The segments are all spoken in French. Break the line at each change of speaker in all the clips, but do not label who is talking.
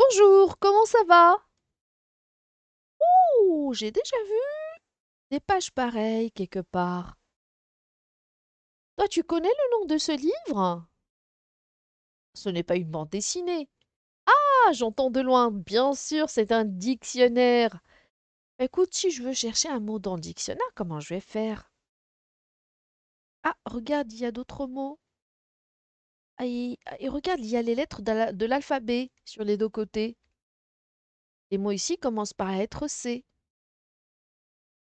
Bonjour, comment ça va? Oh, j'ai déjà vu des pages pareilles quelque part. Toi, tu connais le nom de ce livre? Ce n'est pas une bande dessinée. Ah, j'entends de loin. Bien sûr, c'est un dictionnaire. Écoute, si je veux chercher un mot dans le dictionnaire, comment je vais faire? Ah, regarde, il y a d'autres mots. Ah, et regarde, il y a les lettres de l'alphabet sur les deux côtés. Les mots ici commencent par la lettre C.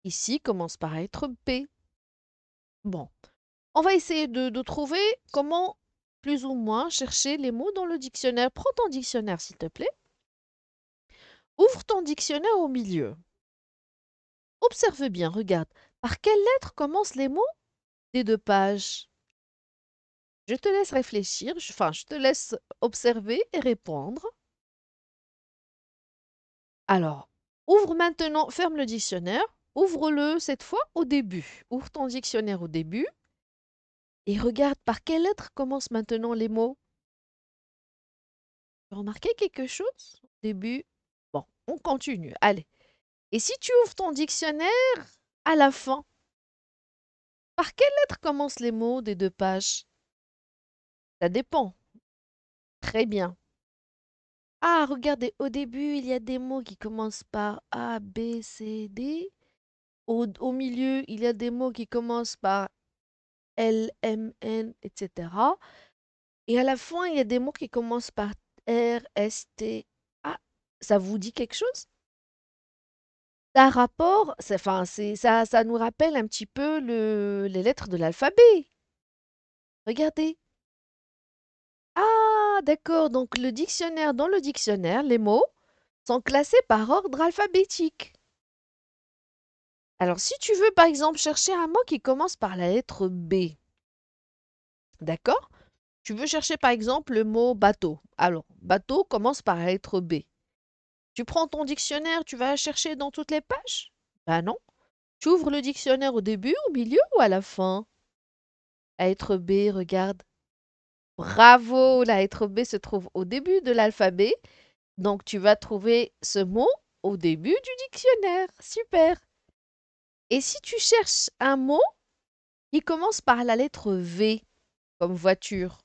Ici commencent par la lettre P. Bon, on va essayer de trouver comment, plus ou moins, chercher les mots dans le dictionnaire. Prends ton dictionnaire, s'il te plaît. Ouvre ton dictionnaire au milieu. Observe bien, regarde. Par quelles lettres commencent les mots des deux pages? Je te laisse réfléchir, je te laisse observer et répondre. Alors, ouvre maintenant, ferme le dictionnaire. Ouvre-le cette fois au début. Ouvre ton dictionnaire au début et regarde par quelles lettres commencent maintenant les mots. Tu as remarqué quelque chose au début? Bon, on continue. Allez. Et si tu ouvres ton dictionnaire à la fin, par quelle lettre commencent les mots des deux pages? Ça dépend. Très bien. Ah, regardez, au début, il y a des mots qui commencent par A, B, C, D. Au milieu, il y a des mots qui commencent par L, M, N, etc. Et à la fin, il y a des mots qui commencent par R, S, T. Ah, ça vous dit quelque chose? Ça rapport, ça nous rappelle un petit peu les lettres de l'alphabet. Regardez. Ah, d'accord. Donc dans le dictionnaire, les mots sont classés par ordre alphabétique. Alors, si tu veux, par exemple, chercher un mot qui commence par la lettre B, d'accord? Tu veux chercher, par exemple, le mot bateau. Alors, bateau commence par la lettre B. Tu prends ton dictionnaire, tu vas chercher dans toutes les pages? Ben non. Tu ouvres le dictionnaire au début, au milieu ou à la fin? La lettre B, regarde. Bravo, la lettre B se trouve au début de l'alphabet. Donc, tu vas trouver ce mot au début du dictionnaire. Super. Et si tu cherches un mot qui commence par la lettre V, comme voiture,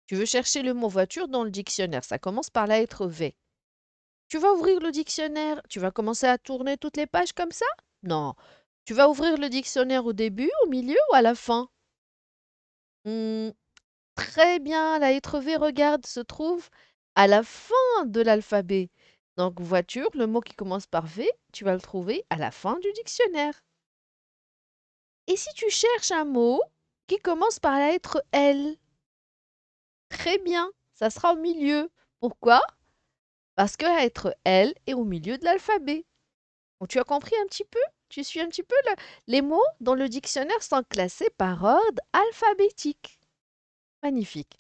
tu veux chercher le mot voiture dans le dictionnaire, ça commence par la lettre V. Tu vas ouvrir le dictionnaire, tu vas commencer à tourner toutes les pages comme ça? Non. Tu vas ouvrir le dictionnaire au début, au milieu ou à la fin? Hmm, très bien, la lettre V, regarde, se trouve à la fin de l'alphabet. Donc voiture, le mot qui commence par V, tu vas le trouver à la fin du dictionnaire. Et si tu cherches un mot qui commence par la lettre L, très bien, ça sera au milieu. Pourquoi? Parce que la lettre L est au milieu de l'alphabet. Donc tu as compris un petit peu? Tu suis un petit peu les mots dans le dictionnaire sont classés par ordre alphabétique. Magnifique.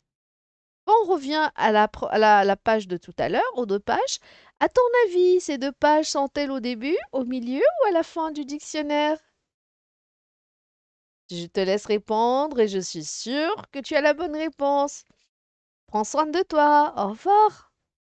On revient à la page de tout à l'heure, aux deux pages. À ton avis, ces deux pages sont-elles au début, au milieu ou à la fin du dictionnaire? Je te laisse répondre et je suis sûre que tu as la bonne réponse. Prends soin de toi. Au revoir.